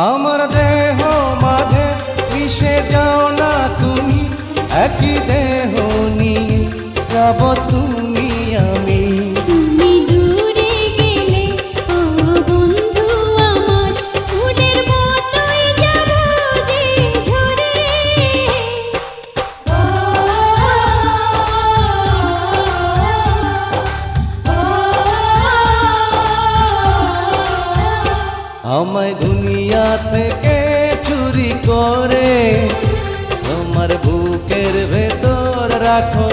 আমার দেহ মাঝে মিশে যাও না তুমি, একই দেহ নিয়ে যাব তুমি আমি। তুমি দূরে গেলে ও বন্ধু আমার, ফুলের মতোই যাব যে ঝরে। আমায় দুনিয়া থেকে চুরি করে তোমার বুকের ভেতর রাখো